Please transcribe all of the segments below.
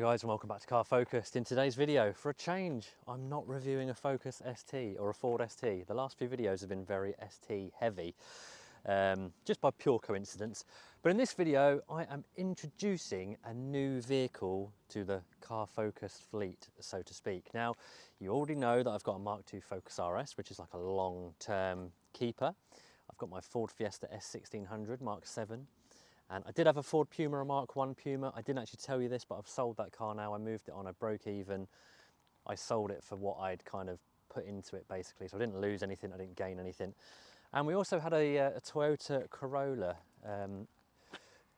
guys, and welcome back to Car Focused. In today's video, for a change, I'm not reviewing a Focus ST or a Ford ST. The last few videos have been very ST heavy, just by pure coincidence. But in this video, I am introducing a new vehicle to the Car Focused fleet, so to speak. Now, you already know that I've got a Mark II Focus RS, which is like a long-term keeper. I've got my Ford Fiesta S1600 Mark VII. And I did have a Ford Puma, a Mark I Puma. I didn't actually tell you this, but I've sold that car now. I moved it on, I broke even. I sold it for what I'd kind of put into it, basically. So I didn't lose anything, I didn't gain anything. And we also had a Toyota Corolla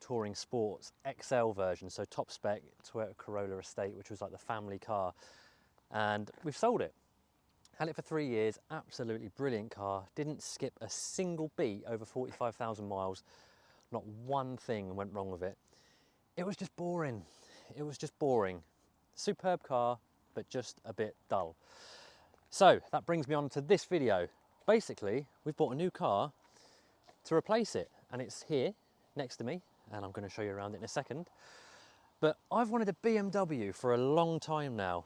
Touring Sports XL version, so top spec Toyota Corolla Estate, which was like the family car. And we've sold it. Had it for 3 years, absolutely brilliant car. Didn't skip a single beat over 45,000 miles. Not one thing went wrong with it. It was just boring. It was just boring. Superb car, but just a bit dull. So that brings me on to this video. Basically, we've bought a new car to replace it, and it's here next to me, and I'm going to show you around it in a second. But I've wanted a BMW for a long time now.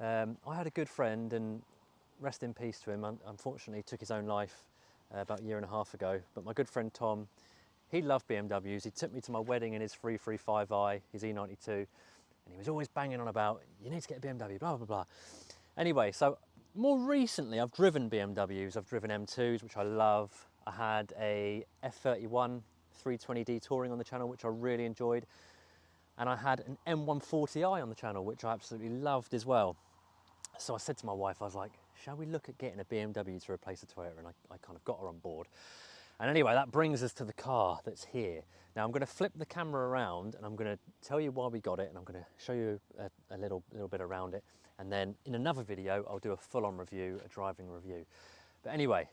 I had a good friend, and rest in peace to him, unfortunately took his own life about a year and a half ago. But my good friend Tom, he loved BMWs. He took me to my wedding in his 335i, his E92, and he was always banging on about, you need to get a BMW, blah, blah, blah. Anyway, so more recently I've driven BMWs. I've driven M2s, which I love. I had a F31 320d Touring on the channel, which I really enjoyed. And I had an M140i on the channel, which I absolutely loved as well. So I said to my wife, I was like, shall we look at getting a BMW to replace a Toyota? And I kind of got her on board. And anyway, that brings us to the car that's here. Now I'm going to flip the camera around and I'm going to tell you why we got it, and I'm going to show you a little bit around it. And then in another video, I'll do a full-on review, a driving review. But anyway,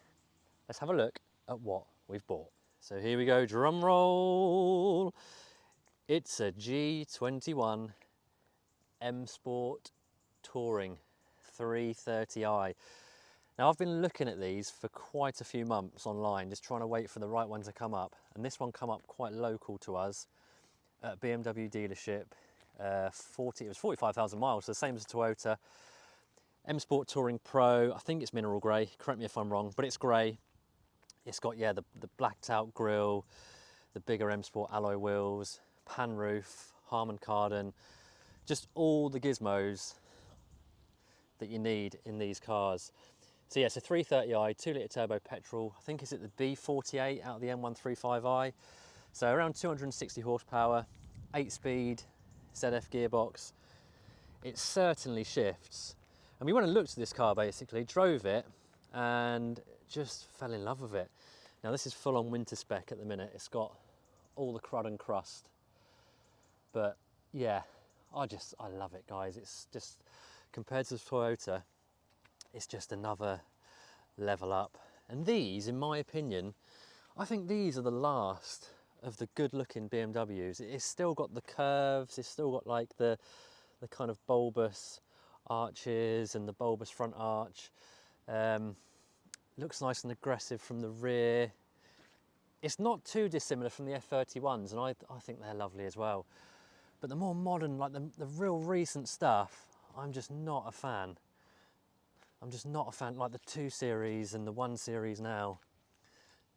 let's have a look at what we've bought. So here we go, drum roll. It's a G21 M Sport Touring 330i. Now I've been looking at these for quite a few months online, just trying to wait for the right one to come up. And this one come up quite local to us at a BMW dealership. It was 45,000 miles, so the same as the Toyota. M Sport Touring Pro, I think it's mineral grey, correct me if I'm wrong, but it's grey. It's got, yeah, the blacked out grille, the bigger M Sport alloy wheels, pan roof, Harman Kardon, just all the gizmos that you need in these cars. So yeah, it's a 330i, 2-litre turbo petrol. I think is it the B48 out of the M135i. So around 260 horsepower, 8-speed ZF gearbox. It certainly shifts. And we went and looked at this car basically, drove it, and just fell in love with it. Now this is full-on winter spec at the minute. It's got all the crud and crust. But yeah, I love it, guys. It's just, compared to the Toyota, it's just another level up. And these, in my opinion, I think these are the last of the good looking BMWs. It's still got the curves, it's still got like the kind of bulbous arches and the bulbous front arch. Looks nice and aggressive from the rear. It's not too dissimilar from the F31s, and I think they're lovely as well. But the more modern, like the real recent stuff, I'm just not a fan. I'm just not a fan, like the 2 Series and the 1 Series now.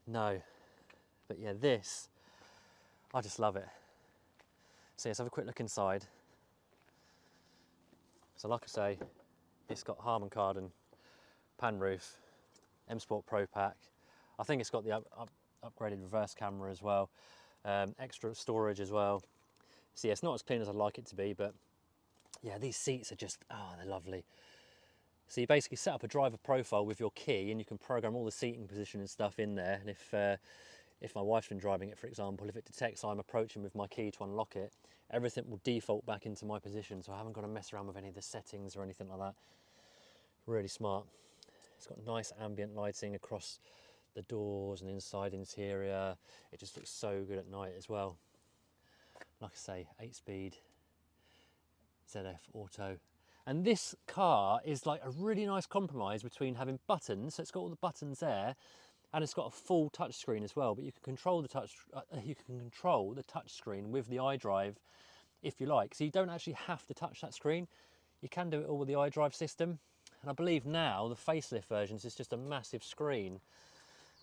No. But yeah, this, I just love it. So let's have a quick look inside. So like I say, it's got Harman Kardon, pan roof, M Sport Pro Pack. I think it's got the upgraded reverse camera as well. Extra storage as well. So yeah, it's not as clean as I'd like it to be, but yeah, these seats are just, oh, they're lovely. So you basically set up a driver profile with your key, and you can program all the seating position and stuff in there. And if my wife's been driving it, for example, if it detects I'm approaching with my key to unlock it, everything will default back into my position. So I haven't got to mess around with any of the settings or anything like that. Really smart. It's got nice ambient lighting across the doors and inside interior. It just looks so good at night as well. Like I say, 8-speed ZF Auto. And this car is like a really nice compromise between having buttons, so it's got all the buttons there, and it's got a full touch screen as well. But you can control the touch screen with the iDrive if you like. So you don't actually have to touch that screen. You can do it all with the iDrive system. And I believe now the facelift versions is just a massive screen.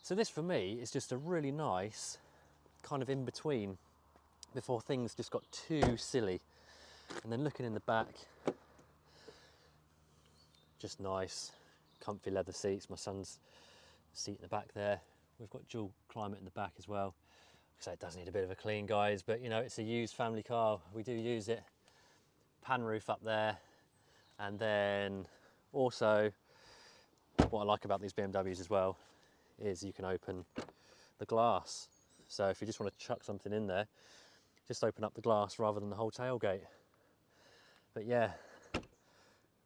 So this for me is just a really nice kind of in between before things just got too silly. And then looking in the back, just nice, comfy leather seats. My son's seat in the back there. We've got dual climate in the back as well. So it does need a bit of a clean, guys, but you know, it's a used family car. We do use it. Pan roof up there. And then also, what I like about these BMWs as well is you can open the glass. So if you just want to chuck something in there, just open up the glass rather than the whole tailgate. But yeah,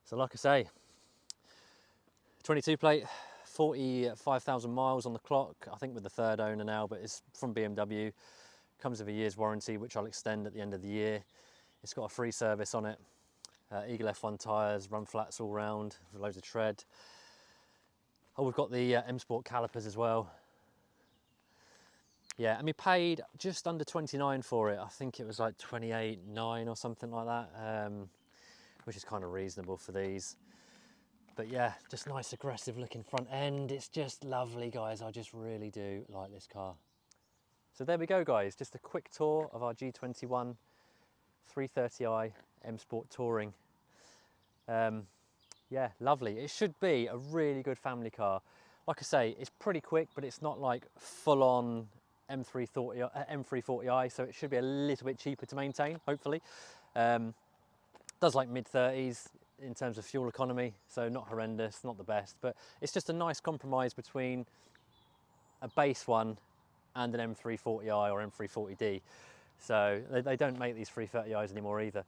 so like I say, 22 plate, 45,000 miles on the clock, I think with the third owner now, but it's from BMW. Comes with a year's warranty, which I'll extend at the end of the year. It's got a free service on it. Eagle F1 tyres, run flats all round, with loads of tread. Oh, we've got the M Sport calipers as well. Yeah, and we paid just under 29 for it. I think it was like 28.9 or something like that, which is kind of reasonable for these. But yeah, just nice aggressive looking front end. It's just lovely, guys. I just really do like this car. So there we go, guys. Just a quick tour of our G21 330i M Sport Touring. Yeah, lovely. It should be a really good family car. Like I say, it's pretty quick, but it's not like full-on M340i, so it should be a little bit cheaper to maintain, hopefully. Does like mid-30s in terms of fuel economy, so not horrendous, not the best, but it's just a nice compromise between a base one and an M340i or M340d. So they don't make these 330i's anymore either.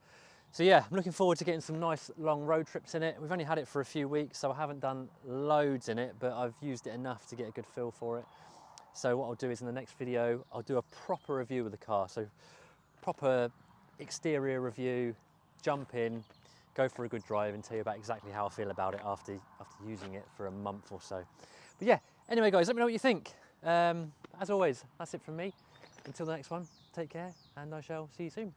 So yeah, I'm looking forward to getting some nice long road trips in it. We've only had it for a few weeks, so I haven't done loads in it, but I've used it enough to get a good feel for it. So what I'll do is in the next video, I'll do a proper review of the car. So proper exterior review, jump in, go for a good drive and tell you about exactly how I feel about it after using it for a month or so. But yeah, anyway guys, let me know what you think. As always, that's it from me. Until the next one, take care and I shall see you soon.